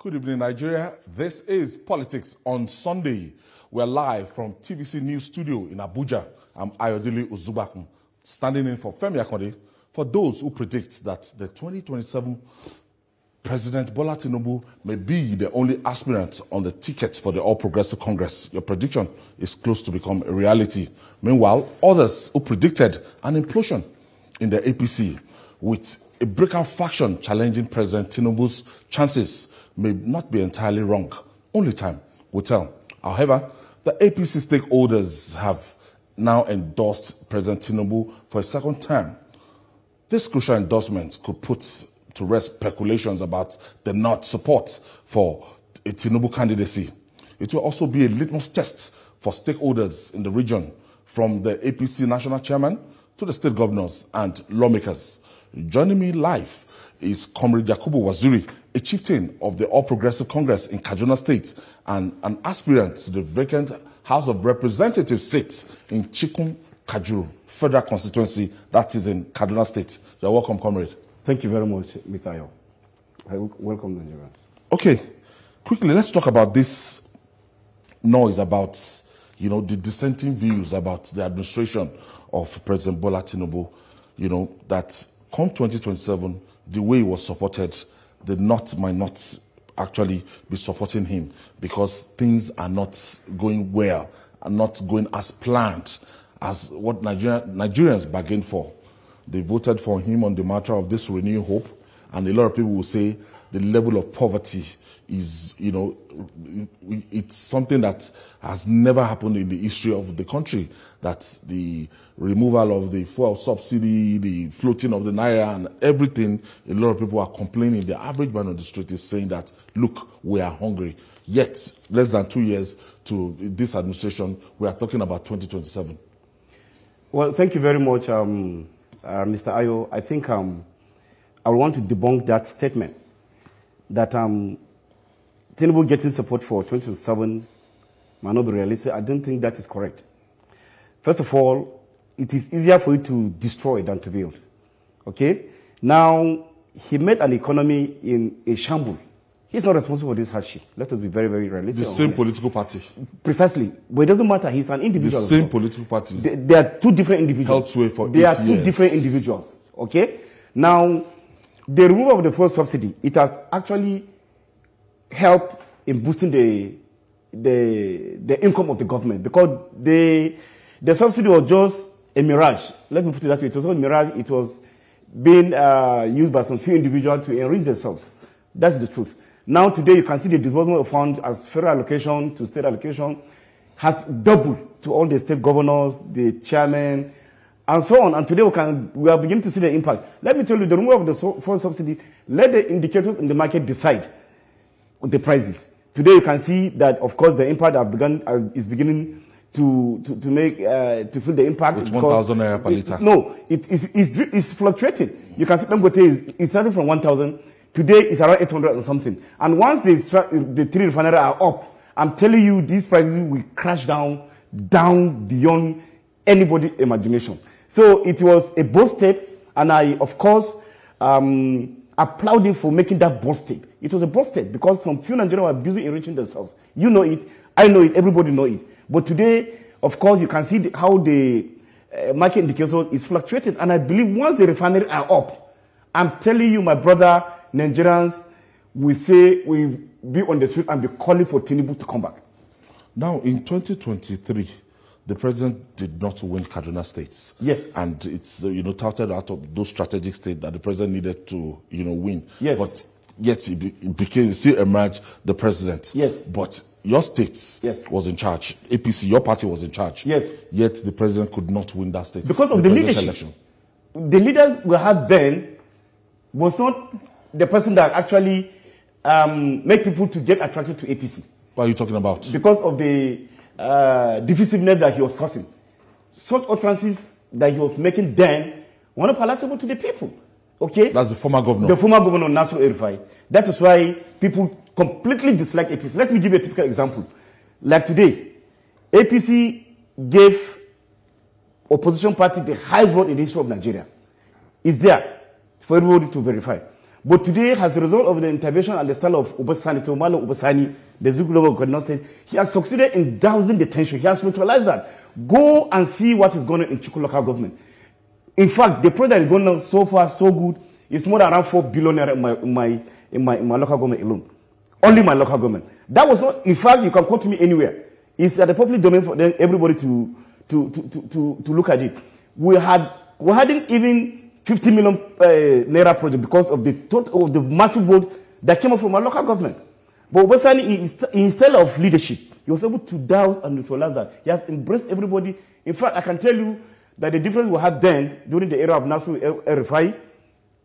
Good evening, Nigeria. This is Politics on Sunday. We're live from TVC News Studio in Abuja. I'm Ayodele Uzubakun, standing in for Femi Akonde. For those who predict that the 2027 President Bola Tinubu may be the only aspirant on the ticket for the All Progressive Congress, your prediction is close to become a reality. Meanwhile, others who predicted an implosion in the APC with a breakout faction challenging President Tinubu's chances may not be entirely wrong. Only time will tell. However, the APC stakeholders have now endorsed President Tinubu for a second term. This crucial endorsement could put to rest speculations about the North support for a Tinubu candidacy. It will also be a litmus test for stakeholders in the region, from the APC national chairman to the state governors and lawmakers. Joining me live is Comrade Yakubu Waziri, a chieftain of the All Progressive Congress in Kaduna State and an aspirant to the vacant House of Representatives seat in Chikun Kajuru Federal Constituency, that is in Kaduna State. You're welcome, comrade. Thank you very much, Mr. Ayo. Welcome, Nigeria. Okay, quickly, let's talk about this noise about, the dissenting views about the administration of President Bola Tinubu, that come 2027, the way he was supported, the North might not actually be supporting him because things are not going well, are not going as planned as what Nigerians bargained for. They voted for him on the matter of this renewed hope, and a lot of people will say the level of poverty is, it's something that has never happened in the history of the country. That's the removal of the fuel subsidy, the floating of the naira, and everything. A lot of people are complaining. The average man on the street is saying that, look, we are hungry. Yet, less than 2 years to this administration, we are talking about 2027. Well, thank you very much, Mr. Ayo. I think I want to debunk that statement that Tinubu getting support for 2027 might not be realistic. I don't think that is correct. First of all, it is easier for you to destroy than to build. Okay? Now, he made an economy in a shambles. He's not responsible for this hardship. Let us be very, very realistic. The same political party. Precisely. But it doesn't matter. He's an individual. The same political party. They are two different individuals. Held sway for 8 They are two years. different individuals. Okay? Now, the removal of the fuel subsidy, it has actually helped in boosting the income of the government, because the subsidy was just a mirage. Let me put it that way. It was not a mirage. It was being used by some few individuals to enrich themselves. That's the truth. Now, today, you can see the disbursement of funds as federal allocation to state allocation has doubled to all the state governors, the chairman, and so on. And today, we are beginning to see the impact. Let me tell you, the removal of the fuel subsidy, let the indicators in the market decide the prices. Today, you can see that, of course, the impact is beginning to feel the impact. With 1,000 naira per litre. No, it's fluctuating. You can see Dangote is starting from 1,000. Today, it's around 800 and something. And once the three refineries are up, I'm telling you, these prices will crash down beyond anybody's imagination. So it was a bold step, and I, of course, applaud him for making that bold step. It was a bold step because some few Nigerians were busy enriching themselves. You know it, I know it, everybody know it. But today, of course, you can see how the market indicator is fluctuating. And I believe once the refineries are up, I'm telling you, my brother, Nigerians will be on the street and be calling for Tinubu to come back. Now, in 2023, the president did not win Kaduna States. Yes. And it's, touted out of those strategic states that the president needed to, win. Yes. But yet he still emerged the president. Yes. But your state was in charge. APC, your party was in charge. Yes. Yet the president could not win that state. Because of the leadership. Election. The leaders we had then was not the person that actually made people to get attracted to APC. What are you talking about? Because of the divisiveness that he was causing. Such utterances that he was making then were not palatable to the people. Okay? That's the former governor. The former governor, Nasir El-Rufai. That is why people completely dislike APC. Let me give you a typical example. Like today, APC gave opposition party the highest vote in the history of Nigeria. It's there for everybody to verify. But today, as a result of the intervention and the style of Obasani, Tomalo Obasani, the Zulu of Kaduna State, he has succeeded in dousing the tension. He has neutralized that. Go and see what is going on in Chuku local government. In fact, the project is going on so far so good. It's more than around 4 billion in my local government alone. Only my local government. That was not. In fact, you can quote me anywhere. It's at the public domain for everybody to look at it. We hadn't even 50 million naira project because of the massive vote that came up from our local government. But Obasani, instead of leadership, he was able to douse and neutralize that. He has embraced everybody. In fact, I can tell you that the difference we had then, during the era of Nasru El-Rufai,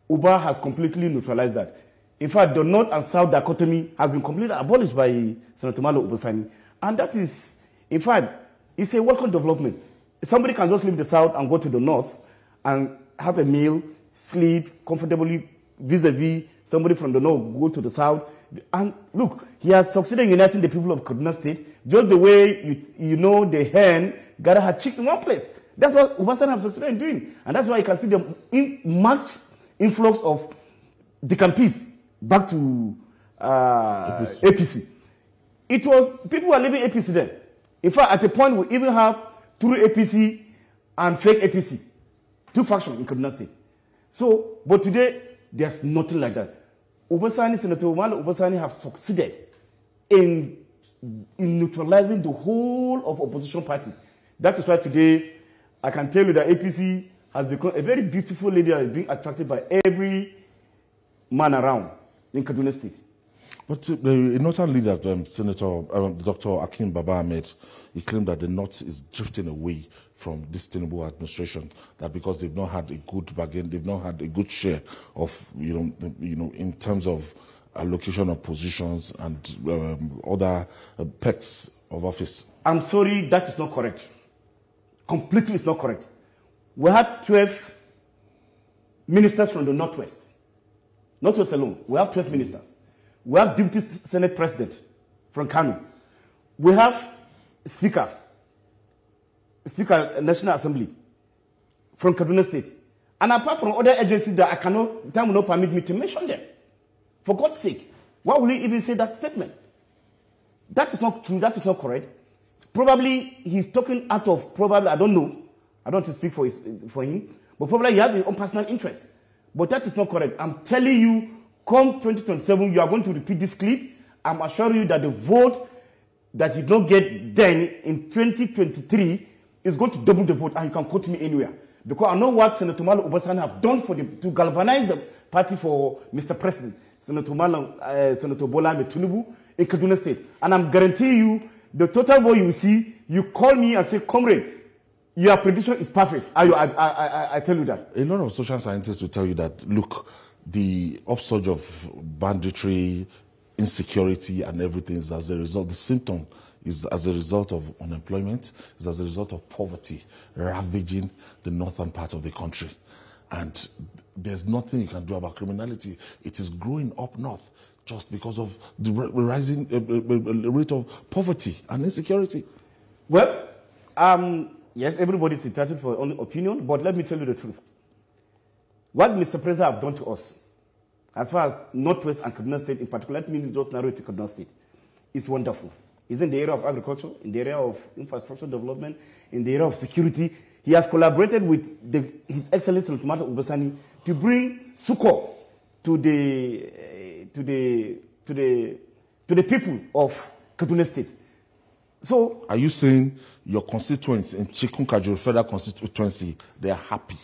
Uba has completely neutralized that. In fact, the North and South dichotomy has been completely abolished by Senator Malo Obasani. And that is, in fact, it's a welcome development. Somebody can just leave the South and go to the North and have a meal, sleep comfortably, vis-a-vis somebody from the North go to the South. And look, he has succeeded in uniting the people of Kaduna State, just the way you know the hen gather her chicks in one place. That's what Obasani has succeeded in doing. And that's why you can see the mass influx of the campees back to APC. It was, people were leaving APC then. In fact, at a point, we even have true APC and fake APC. Two factions in Kaduna State. So, but today, there's nothing like that. Obasani, Senator Malo Obasani have succeeded in neutralizing the whole of opposition party. That is why today, I can tell you that APC has become a very beautiful lady that is being attracted by every man around in Kaduna State. But the northern leader, Senator Dr. Akin Baba Ahmed, he claimed that the North is drifting away from this Tinubu administration. That because they've not had a good bargain, they've not had a good share of, in terms of allocation of positions and other perks of office. I'm sorry, that is not correct. Completely, it's not correct. We had 12 ministers from the Northwest. Northwest alone. We have 12 ministers. We have Deputy Senate President from Kano. We have Speaker National Assembly from Kaduna State. And apart from other agencies that time will not permit me to mention them. For God's sake, why will he even say that statement? That is not true. That is not correct. Probably he's talking out of, I don't know. I don't want to speak for him. But probably he has his own personal interest. But that is not correct. I'm telling you, come 2027, you are going to repeat this clip. I'm assuring you that the vote that you don't get then in 2023 is going to double the vote, and you can quote me anywhere. Because I know what Senator Malo Obasani have done to galvanize the party for Mr. President, Senator Bola Tinubu in Kaduna State. And I'm guaranteeing you, the total vote you will see, you call me and say, comrade, your prediction is perfect. I tell you that. A lot of social scientists will tell you that, look, the upsurge of banditry, insecurity, and everything is as a result, the symptom is as a result of unemployment, is as a result of poverty ravaging the northern part of the country. And there's nothing you can do about criminality. It is growing up north just because of the rising rate of poverty and insecurity. Well, yes, everybody's entitled for their own opinion, but let me tell you the truth. What Mr. President have done to us, as far as Northwest and Kaduna State in particular, let me just narrow it to Kaduna State, is wonderful. It's in the area of agriculture, in the area of infrastructure development, in the area of security. He has collaborated with His Excellency Senator Malo Obasani to bring succor to the people of Kaduna State. So, are you saying your constituents in Chikunkajuru Federal Constituency, they are happy?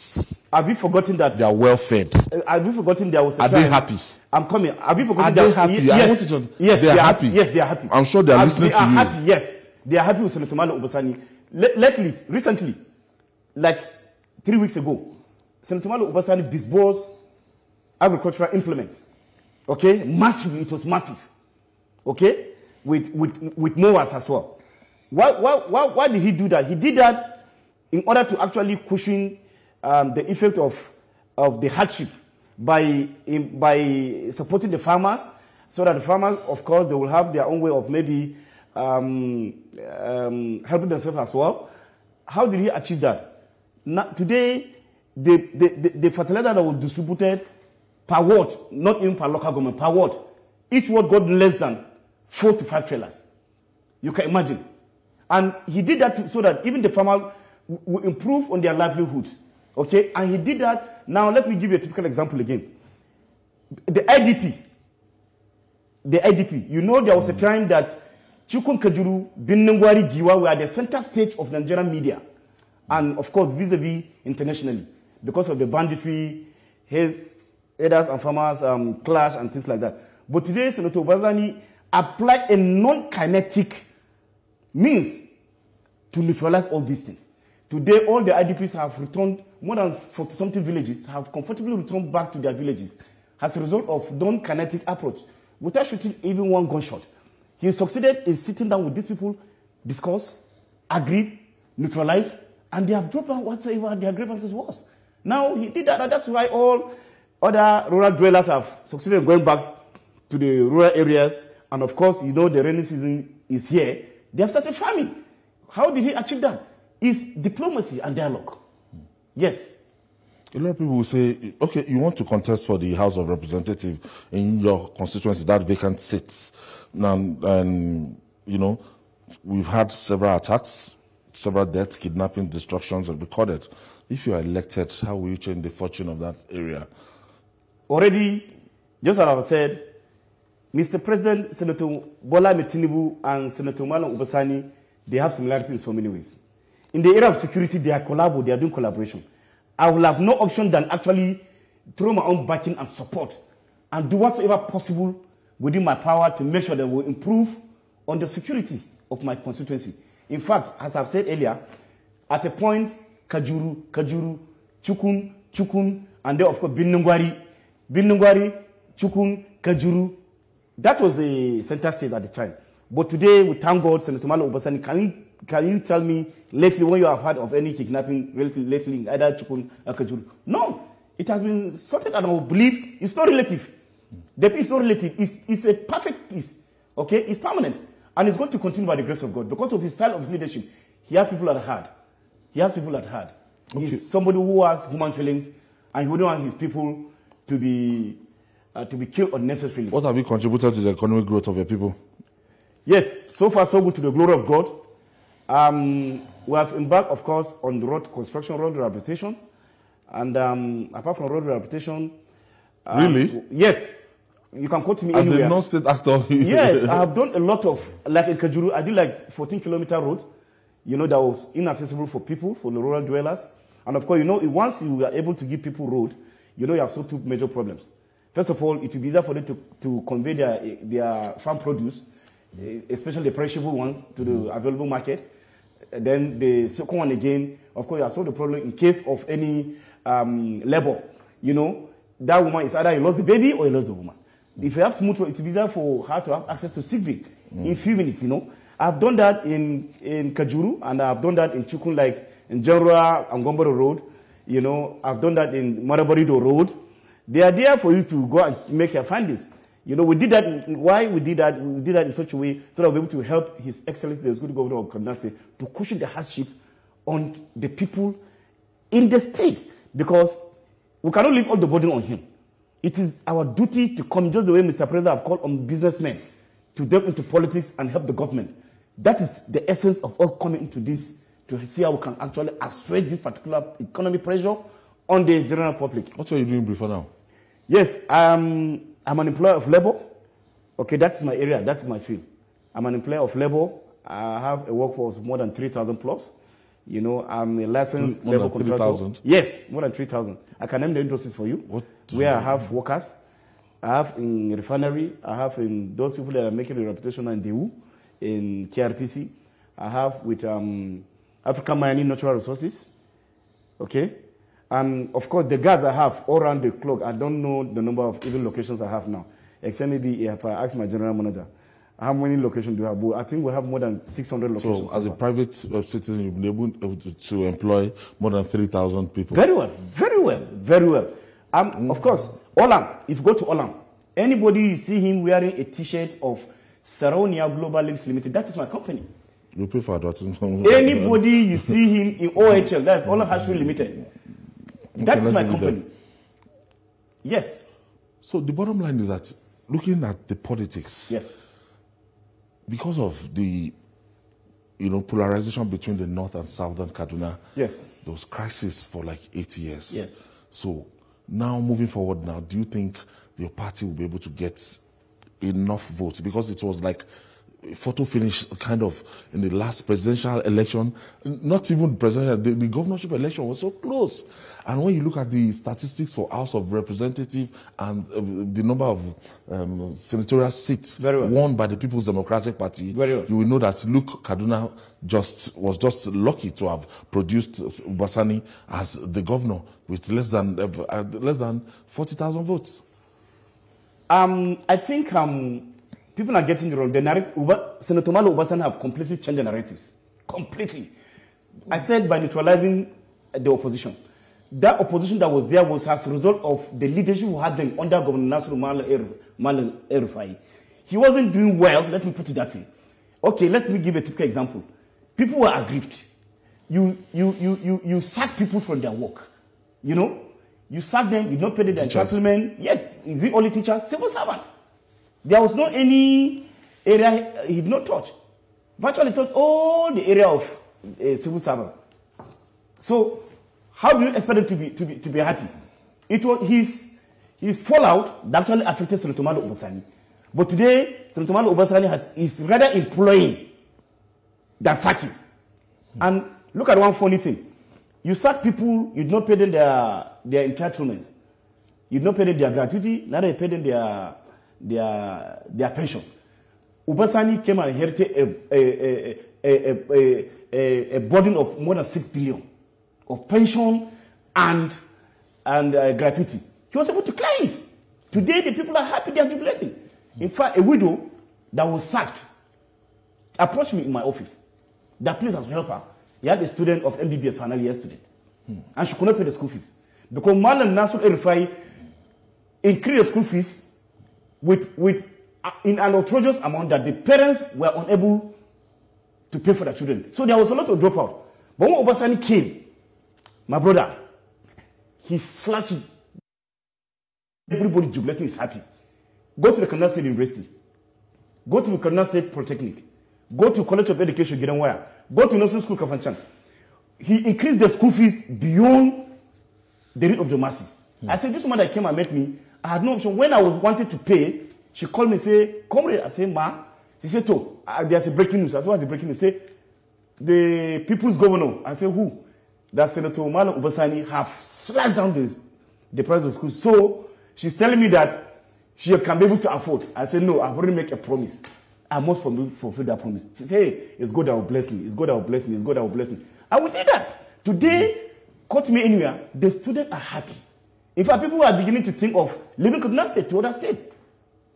Have you forgotten that? They are well fed. Have you forgotten there was a Are they happy? I'm coming. Have you forgotten that? Are they happy? Yes, yes, they are happy. Yes, they are happy. I'm sure they are listening to you. They are happy, yes. They are happy with Senator Malo Obasani. Recently, like 3 weeks ago, Senator Malo Obasani disbursed agricultural implements. Okay? Massively, it was massive. Okay? With mowers as well. Why did he do that? He did that in order to actually cushion the effect of the hardship by supporting the farmers, so that the farmers, of course, they will have their own way of maybe helping themselves as well. How did he achieve that? Today, the fertilizer that was distributed per ward, not even per local government, per ward. Each ward got less than 4 to 5 trailers. You can imagine. And he did that so that even the farmer will improve on their livelihood. Okay? And he did that. Now, let me give you a typical example again. The IDP, you know there was a time that Chukun Kajuru, Binnengwari, Giwa were the center stage of Nigerian media. And of course, vis-a-vis internationally. Because of the banditry, herders and farmers clash and things like that. But today, Senator Bazani applied a non-kinetic means to neutralize all these things. Today, all the IDPs have returned, more than 40-something villages have comfortably returned back to their villages as a result of non-kinetic approach, without shooting even one gunshot. He succeeded in sitting down with these people, discuss, agree, neutralize, and they have dropped out whatsoever their grievances was. Now, he did that, and that's why all other rural dwellers have succeeded in going back to the rural areas. And of course, you know the rainy season is here. They have started farming. How did he achieve that? It's diplomacy and dialogue. Yes. A lot of people will say, okay, you want to contest for the House of Representatives in your constituency, that vacant seats. And you know, we've had several attacks, several deaths, kidnapping, destructions are recorded. If you are elected, how will you change the fortune of that area? Already, just as I said, Mr. President, Senator Bola Tinubu and Senator Malam Ubasani, they have similarities in so many ways. In the area of security, they are doing collaboration. I will have no option than actually throw my own backing and support and do whatsoever possible within my power to make sure that we will improve on the security of my constituency. In fact, as I've said earlier, at a point, Kajuru, Chukun, and then of course Binnengwari, Chukun, Kajuru. That was the center state at the time. But today, we thank God, Senator Malo Obasani, can you tell me lately when you have heard of any kidnapping lately in either Chukun or Kajuru? No. It has been sorted, and I will believe it's not relative. The peace is not relative. It's a perfect peace. Okay? It's permanent. And it's going to continue by the grace of God. Because of his style of leadership, he has people at heart. Okay. He's somebody who has human feelings, and he wouldn't want his people to be killed unnecessarily. What have you contributed to the economic growth of your people? Yes, so far so good, to the glory of God. We have embarked, of course, on the road construction, road rehabilitation. And apart from road rehabilitation... really? Yes. You can quote me as anywhere. A non-state actor? Yes, I have done a lot of, like in Kajuru, I did like 14-kilometer road, you know, that was inaccessible for people, for the rural dwellers. And of course, you know, once you are able to give people road, you know you have solved two major problems. First of all, it will be easier for them to convey their farm produce, especially the perishable ones, to the available market. Then the second one again, of course, you have solved the problem in case of any labor. You know, that woman is either you lost the baby or you lost the woman. If you have smooth road, it will be easier for her to have access to sick bay in a few minutes, you know. I've done that in Kajuru, and I've done that in Chukun, like in General and Gomboro Road. You know, I've done that in Maraborido Road. They are there for you to go and make your findings. You know, we did that. Why we did that? We did that in such a way so that we're able to help His Excellency, the Good Governor of Kaduna State, to cushion the hardship on the people in the state. Because we cannot leave all the burden on him. It is our duty to come, just the way Mr. President have called on businessmen to delve into politics and help the government. That is the essence of all coming into this, to see how we can actually assuage this particular economic pressure on the general public. What are you doing before now? Yes, I'm an employer of labor. Okay, that's my area, that's my field. I'm an employer of labor. I have a workforce of more than 3,000 plus. You know, I'm a licensed labor contractor. 3,000? Yes, more than 3,000. I can name the industries for you. Where I have workers. I have in refinery. I have in those people that are making a reputation in DU, in KRPC. I have with African Mining Natural Resources. Okay? And of course, the guards I have all around the clock, I don't know the number of even locations I have now. Except maybe if I ask my general manager, how many locations do you have? But I think we have more than 600 locations. So as a private citizen, you've been able to employ more than 3,000 people. Very well, very well, very well. Of course, Olam, if you go to Olam, anybody you see him wearing a T-shirt of Saronia Global Links Limited, that is my company. You pay for advertising. Anybody you see him in OHL, that's Olam Hatchery Limited. That's my company. Yes. So the bottom line is that looking at the politics, Yes. because of the polarization between the north and southern Kaduna, Yes. there was crisis for like 8 years. Yes. So now moving forward now, do you think your party will be able to get enough votes? Because it was like photo finish kind of in the last presidential election, not even presidential, the governorship election was so close. And when you look at the statistics for House of Representatives and the number of senatorial seats won by the People's Democratic Party, you will know that Kaduna was just lucky to have produced Ubasani as the governor with less than 40,000 votes. I think people are getting it wrong. The narrative, Senator Malo Ubasani have completely changed the narratives. Completely. I said by neutralizing the opposition. That opposition that was there was as a result of the leadership who had them under Governor Nasru Malam El-Rufai. He wasn't doing well, let me put it that way. Okay, let me give a typical example. People were aggrieved. You sack people from their work. You sack them, you don't pay them their entitlement. Yet, is it only teachers? Civil servant. There was not any area he did not touch. Virtually touched all the area of civil servant. So, how do you expect him to be happy? It was his fallout that actually affected Senator Malo Ubasani. But today, Senator Malo Ubasani is rather employing than sacking. And look at one funny thing. You sack people, you do not pay them their entitlements. You do not pay them their gratuity, neither you pay them their pension. Ubasani came and inherited a burden of more than 6 billion of pension and gratuity. He was able to clear it. Today, the people are happy, they are jubilating. In fact, a widow that was sacked approached me in my office. That place has helped her. He had a student of MBBS final year student. And she could not pay the school fees. Because Malam Nasru El-Rufai increased the school fees in an outrageous amount that the parents were unable to pay for their children. So there was a lot of dropout. But when Ubasani came, my brother, he slashed it. Everybody jubilating is happy. Go to the Kaduna State University. Go to the Kaduna State Polytechnic. Go to College of Education, Gidanwaya. Go to Nursing School, Kafanchan. He increased the school fees beyond the rate of the masses. I said, this woman that came and met me, I had no option. When I was wanted to pay, she called me and said, comrade. I said, ma. She said, there's a breaking news. I said, what's the breaking news? Say, the people's governor. I said, who? That Senator Malo Ubasani have slashed down the price of school. So she's telling me that she can be able to afford. I said, no, I've already made a promise. I must fulfill that promise. She said, hey, it's God that will bless me. It's God that will bless me. It's God that will bless me. I will do that. Today, caught me anywhere, the students are happy. In fact, people are beginning to think of leaving Kaduna State to other states.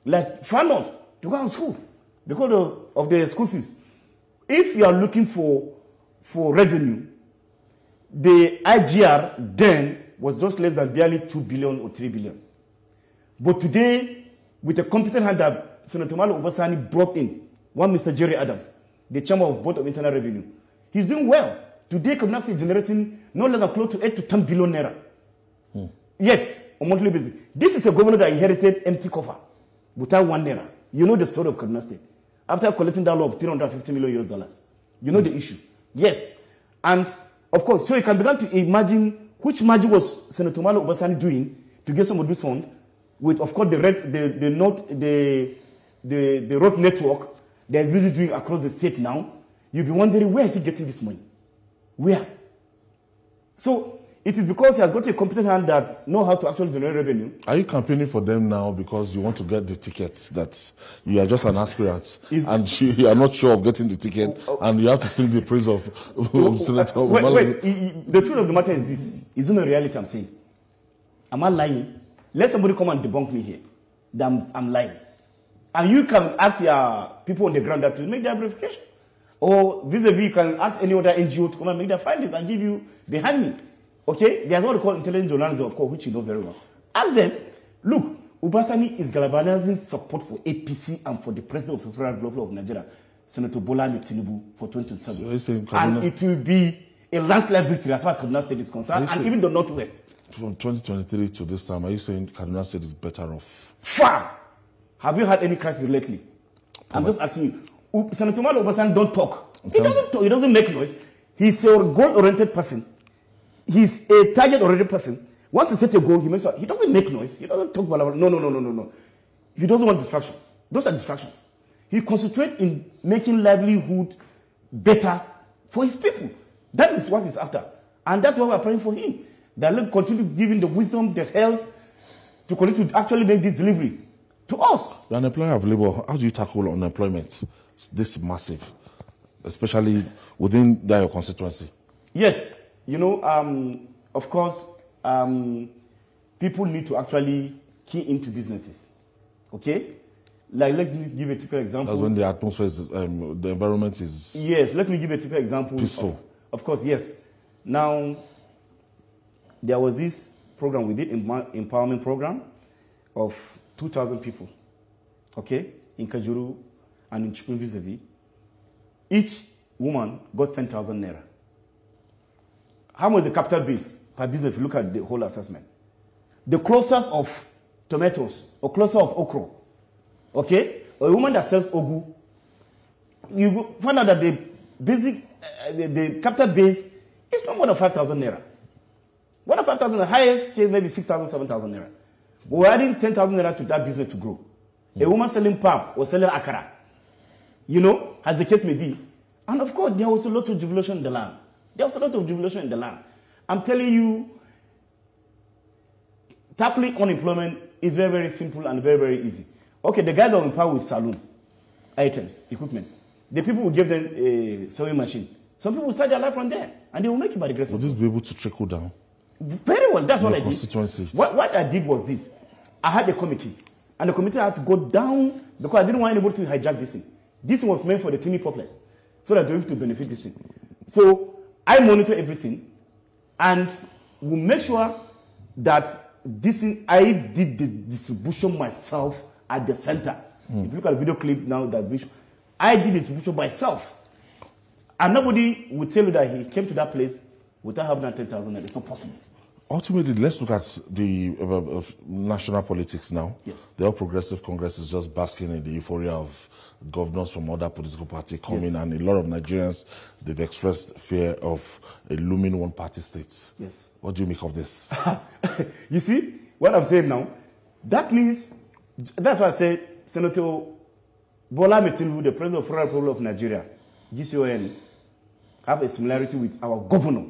Like far north, to go to school. Because of the school fees. If you are looking for revenue, the IGR then was just less than barely 2 billion or 3 billion. But today, with a competent hand that Senator Malo Ubasani brought in, one Mr. Jerry Adams, the chairman of Board of Internal Revenue, he's doing well. Today, Kaduna State is generating no less than close to 8 to 10 billion naira. Yes, on a monthly basis. This is a governor that inherited empty coffer without 1 naira. You know the story of Kaduna State. After collecting that loan of $350 million, you know the issue. Yes. And of course, so you can begin to imagine which magic was Senator Malo Ubasani doing to get some of this fund with, of course, the road network that is busy doing across the state now. You'll be wondering, where is he getting this money? Where? So it is because he has got a competent hand that know how to actually generate revenue. Are you campaigning for them now because you want to get the tickets, that you are just an aspirant and you are not sure of getting the ticket and you have to sing the praise of Senator wait, the truth of the matter is this. It's not a reality I'm saying. Am I lying? Let somebody come and debunk me here that I'm lying. And you can ask your people on the ground that to make their verification. Or vis-a-vis, you can ask any other NGO to come and make their findings and give you behind me. Okay? There's what we call intelligence journalism, of course, which you know very well. Ask them, look, Ubasani is galvanizing support for APC and for the president of the Federal Republic of Nigeria, Senator Bola Tinubu, for 2027. So and it will be a landslide victory as far as Kaduna State is concerned, and even the Northwest. From 2023 to this time, are you saying Kaduna State is better off? Far! Have you had any crisis lately? I'm just asking you. Senator Malo Obasan don't talk. He doesn't talk. He doesn't make noise. He's a goal-oriented person. He's a target-oriented person. Once he sets a goal, he doesn't make noise. He doesn't talk about no. He doesn't want distraction. Those are distractions. He concentrates in making livelihood better for his people. That is what he's after. And that's why we're praying for him. That Lord continue giving the wisdom, the health, to continue to actually make this delivery to us. You're an employer of labor. How do you tackle unemployment? It's this massive, especially within your constituency. Yes. You know, of course, people need to actually key into businesses. Okay? Like, let me give a typical example. That's when the atmosphere is, the environment is... Yes, let me give a typical example. Peaceful. Of course, yes. Now, there was this program we did, empowerment program of 2,000 people, okay, in Kajuru and in Chukun vis-a-vis. Each woman got 10,000 naira. How much the capital base per business if you look at the whole assessment? The clusters of tomatoes or cluster of okra, okay, or a woman that sells ogu, you find out that the basic, the capital base is not more than 5,000 naira. More than 5,000, the highest case maybe 6,000, 7,000 naira. But we're adding 10,000 naira to that business to grow. A woman selling pap or selling akara, you know, as the case may be. And of course, there was a lot of jubilation in the land. There was a lot of jubilation in the land. I'm telling you, tackling unemployment is very, very simple and very, very easy. Okay, the guys that were empowered with saloon items, equipment, the people will give them a sewing machine. Some people will start their life from there, and they will make it by the grace of God. Will this be able to trickle down? Very well, that's what I did. Constituencies. What I did was this. I had a committee, and the committee had to go down because I didn't want anybody to hijack this thing. This was meant for the teeny populace, so that they were able to benefit this thing. So I monitor everything, and will make sure that this thing, I did the distribution myself at the center. If you look at the video clip now, I did the distribution myself. And nobody would tell you that he came to that place without having that 10,000. It's not possible. Ultimately, let's look at the national politics now. Yes. The All Progressive Congress is just basking in the euphoria of governors from other political parties coming, and a lot of Nigerians, they've expressed fear of a looming one-party state. Yes. What do you make of this? You see, what I'm saying now, that means, that's why I said, Senator Bola Tinubu, the President of the Federal Republic of Nigeria, GCON, have a similarity with our governor,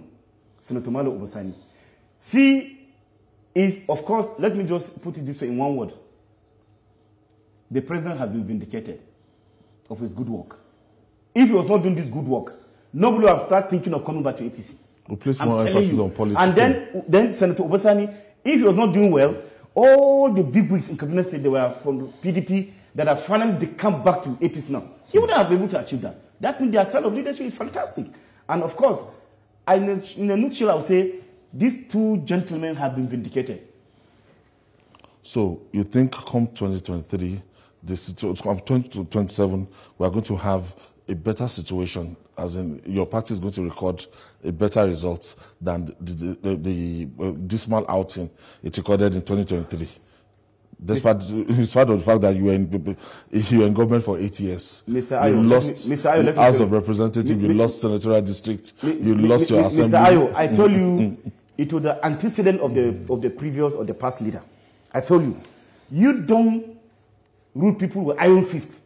Senator Malo Obasani. See, is, of course, let me just put it this way in one word. The president has been vindicated of his good work. If he was not doing this good work, nobody would have started thinking of coming back to APC. We'll place more emphasis on politics. And then Senator Obasani, if he was not doing well, all the big wigs in Kaduna State, they were from the PDP, that have finally come back to APC now. He wouldn't have been able to achieve that. That means their style of leadership is fantastic. And of course, in a nutshell, I would say, these two gentlemen have been vindicated. So you think come 2023, come 2027, we are going to have a better situation, as in your party is going to record a better result than the dismal outing it recorded in 2023. Despite of the fact that you were in government for 8 years. Mr. Ayo, you lost House of Representatives, you lost senatorial districts, you lost your assembly. Mr. Ayo, I told you it was the antecedent of the previous or the past leader. I told you, you don't rule people with iron fist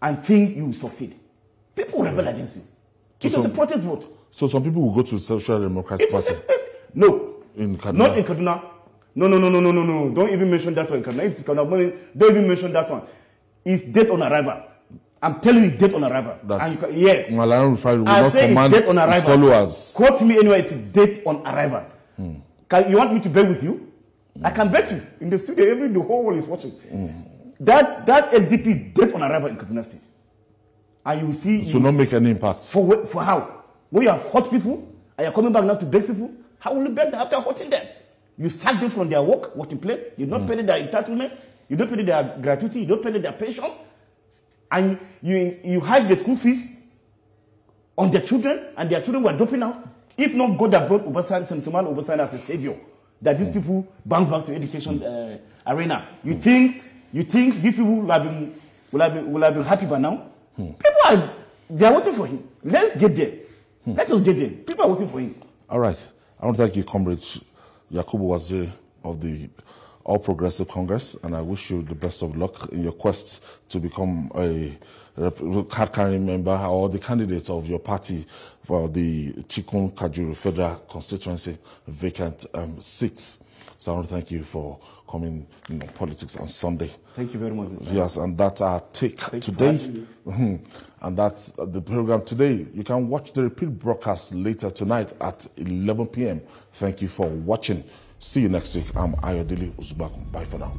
and think you will succeed. People will rebel against you. It was a protest vote. So some people will go to the Social Democratic Party? No. In Kaduna? Not in Kaduna. No. Don't even mention that one in Kaduna. If it's Kaduna, don't even mention that one. It's dead on arrival. I'm telling you, it's dead on arrival. Yes. Malaran Refinery will not command its followers. Quote me anyway, it's dead on arrival. You want me to bet with you? I can bet you. In the studio, the whole world is watching. That SDP is dead on arrival in Kaduna State. And you will see... So not make any impact? For how? When you have hurt people, and you're coming back now to beg people, how will you beg them after hurting them? You sack them from their working place, you don't pay them their entitlement, you don't pay them their gratuity, you don't pay them their pension, and you hide the school fees on their children, and their children were dropping out. If not God that brought Senator Malo Obasani as a savior, that these people bounce back to education arena. You think these people will have been happy by now? They are waiting for him. Let's get there. Let us get there. People are waiting for him. All right. I want to thank you, Comrade Yakubu Waziri of the All Progressive Congress, and I wish you the best of luck in your quest to become a card-carrying member or the candidate of your party for the Chikun Kajuru Federal Constituency vacant seats. So I want to thank you for coming in Politics on Sunday. Thank you very much, Mr. Yes, and that's our take today. And that's the program today. You can watch the repeat broadcast later tonight at 11 p.m. Thank you for watching. See you next week. I'm Ayodele Uzubakum. Bye for now.